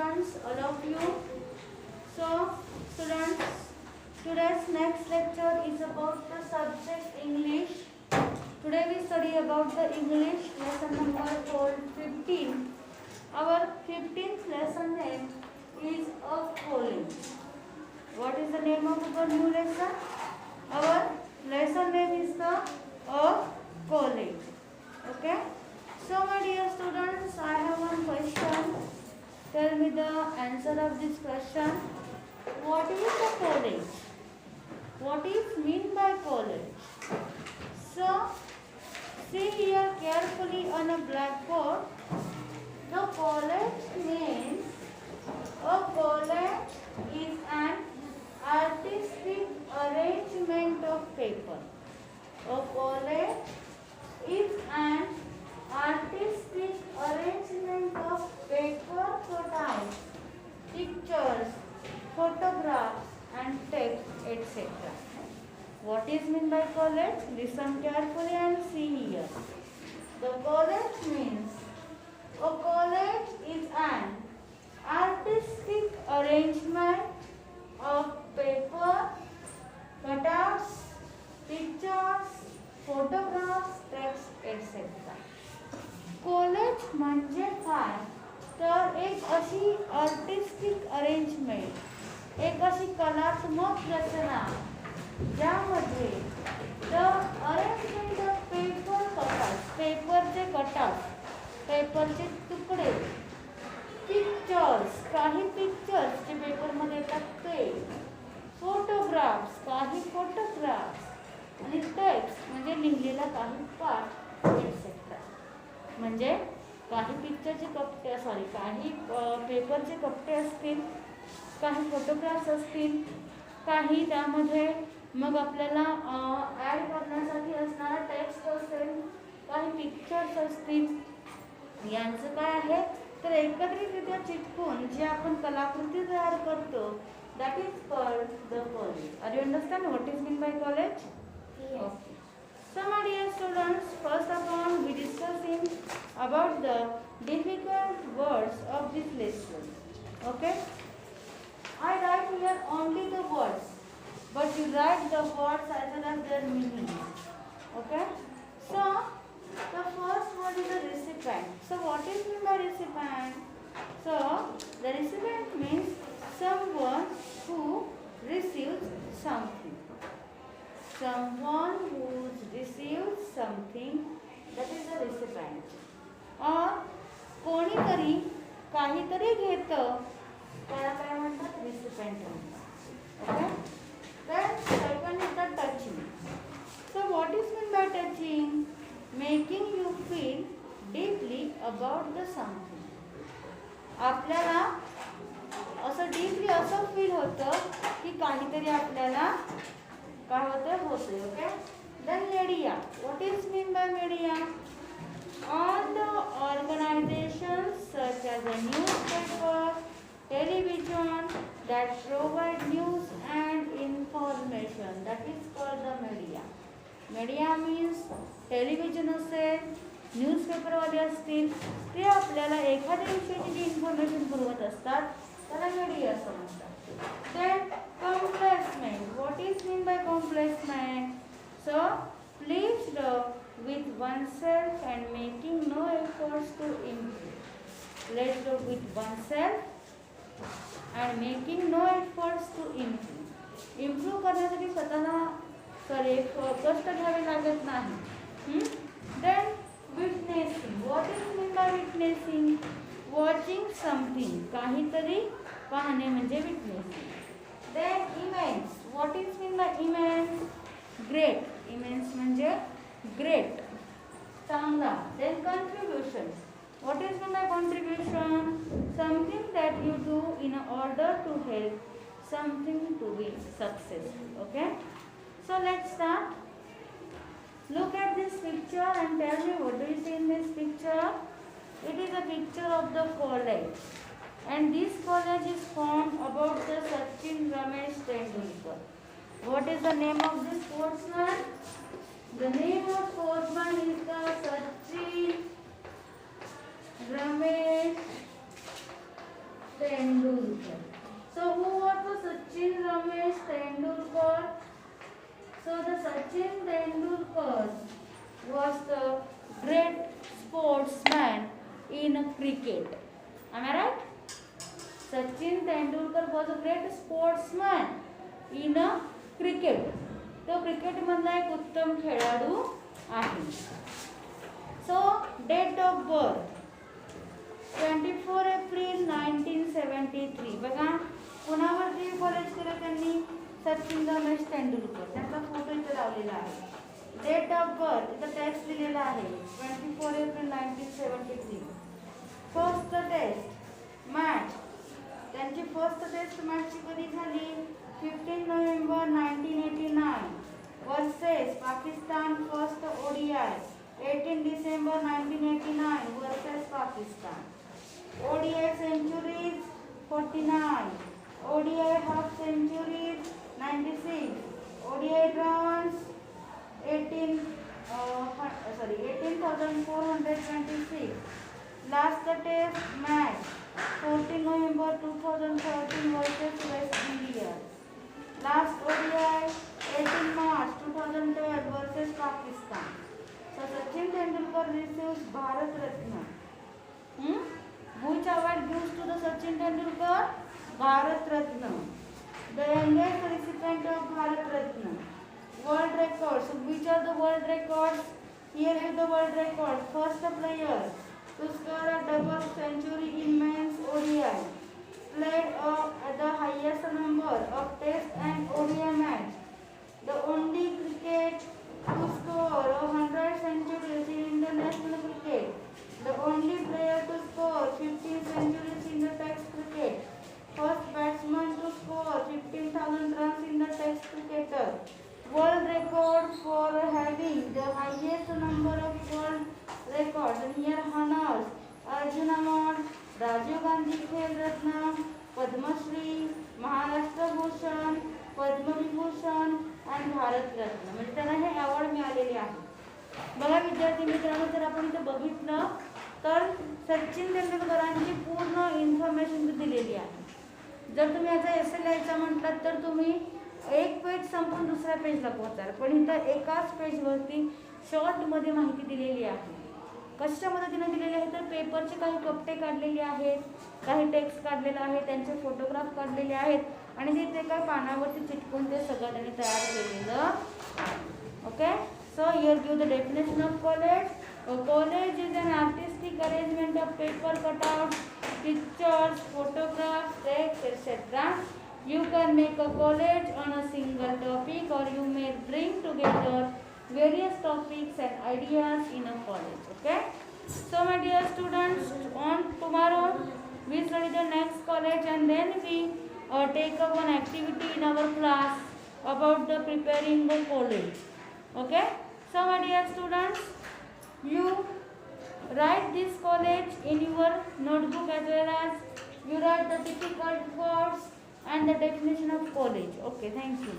students, all of you. So, students, today's next lecture is about the subject English. Today we study about the English lesson number called 15. Our 15th lesson name is a college. What is the name of our new lesson? Our lesson name is the a college. Okay. So my dear students, I have one question. Tell me the answer of this question. What is a college? What is mean by college? So see here carefully on a blackboard. The college means a college is an artistic arrangement of paper. A college is an artistic arrangement of paper types, pictures, photographs and text, etc. What is meant by college? Listen carefully and see here. The college means a college is an artistic arrangement of paper, cutouts, pictures, photographs, text, etc. College म्हणजे काय तर एक अशी artistic arrangement, एक अशी कलात्मक रचना ज्यामध्ये the arrangement of paper cutouts, पेपरचे कटआउट्स, पेपरचे तुकडे, पिक्चर्स, काही पिक्चर्स जे पेपरमध्ये येतात ते, फोटोग्राफ्स, काही फोटोग्राफ्स आणि टेक्स्ट म्हणजे लिहिलेला काही पाठ एटसेट्रा. म्हणजे काही पिक्चरचे कप्पे काही पेपरचे कप्पे असतील, काही फोटोग्राफ्स असतील, काही त्यामध्ये मग आपल्याला ॲड करण्यासाठी असणारा टेक्स्ट असेल, काही पिक्चर्स असतील. यांचं काय आहे तर एकत्रितरित्या चिटकून जे आपण कलाकृती तयार करतो that is called the collage. Are you understand what is mean by collage? Okay. So my dear students, first of all we discussing about the difficult words of this lesson. Okay, I write here only the words, but you write the words as well as their meaning. Okay, so the first word is the recipient. So what is mean by recipient? So the recipient means someone who receives something. Someone who receives something, that is the recipient. or कोणीतरी काहीतरी घेतं त्याला काय म्हणतात? recipient म्हणतात. Okay, then second is the touching. So what is meant by touching? Making you feel deeply about the something. आपल्याला असं deeply असं फील होतं की काहीतरी आपल्याला काय होते. Okay, then media. What is mean by media? All the organisations such as a newspaper, television that provide news and information, that is called the media. Media means television असेल, न्यूजपेपरवाले असतील, ते आपल्याला एखाद्या विषयाची जी इन्फॉर्मेशन पुरवत असतात त्याला मीडिया असं म्हणतात. Then complacement. What is mean by complacement? So pleased with oneself and making no efforts to improve. Pleased with oneself and making no efforts to improve. Improve करण्यासाठी स्वतःला कष्ट घ्यावे लागत नाही. Then witnessing. What is mean by witnessing? Watching something. काहीतरी पाहणे म्हणजे witnessing. Then immense. What is mean by immense? Great. Immense म्हणजे great, चांगला. Then contribution. What is mean by contribution? Something that you do in order to help something to be successful. Okay, so let's start. Look at this picture and tell me what do you see in this picture. It is a picture of the college, and this college is formed about the Sachin Ramesh Tendulkar. What is the name of this sportsman? The name of sportsman is the Sachin Ramesh Tendulkar. future. So who was the Sachin Ramesh Tendulkar? So the Sachin Tendulkar was the great sportsman in cricket. Am I right? Sachin Tendulkar was a great sportsman in cricket. तो cricket मधला एक उत्तम खेळाडू आहे. सो date of birth 24 April 1973. बघा पुण्यावरती college केलं त्यांनी, सचिन रमेश तेंडुलकर. त्यांचा फोटो इथे लावलेला आहे. डेट ऑफ बर्थ इथं टेक्स्ट लिहिलेला आहे 24 एप्रिल 1973. फर्स्ट टेस्ट मॅच, त्यांची फर्स्ट टेस्ट मॅच कधी झाली? 15 November 1989 versus Pakistan. First ODI 18 December 1989 versus Pakistan. ODI centuries 49, ODI half centuries 96, ODI runs 18,426. Last test match 14 November 2013 versus West Indies. Last ODI 18 March 2012 versus Pakistan. So Sachin Tendulkar receives Bharat Ratna. Which award gives to the Sachin Tendulkar? Bharat Ratna. The youngest recipient of Bharat Ratna. World records. So which are the world records? Here is the world record. First player to score a double century in men's ODI. Played the highest number of test and ODI match. The only cricket to score 100 centuries in international cricket. The only player to score 15 centuries in the Test cricket. First batsman to score 15,000 runs in the Test cricketer. World record for having the highest number of world records. And here honors Arjun Award, Rajiv Gandhi Khel Ratna, Padma Shri, Maharashtra Bhushan, Padma Vibhushan and Bharat Ratna. म्हणजे त्यांना हे award मिळालेले आहे. बघा विद्यार्थी मित्रांनो, जर आपण इथे बघितलं तर सचिन तेंडुलकरांची पूर्ण इन्फॉर्मेशन दिलेली आहे. जर तुम्ही याचा एसे लिहायचा म्हटलात तर तुम्ही एक पेज संपून दुसऱ्या पेजला पोहोचाल, पण इथं एकाच पेजवरती शॉर्टमध्ये माहिती दिलेली आहे. कशा मदतीने दिलेली आहे तर पेपरचे काही कपटे काढलेले आहेत, काही टेक्स्ट काढलेला आहे, त्यांचे फोटोग्राफ काढलेले आहेत आणि ते एका पानावरती चिटकून ते सगळं त्यांनी तयार केलेलं आहे. Okay, so here give the definition of college. College is an artistic arrangement of paper cutouts, pictures, photographs, text, etc. You can make a college on a single topic, or you may bring together various topics and ideas in a college. Okay. So my dear students, on tomorrow we study the next college and then we take up one activity in our class about the preparing the college. Okay. So my dear students, you write this college in your notebook as well as you write the difficult words and the definition of college. Okay, thank you.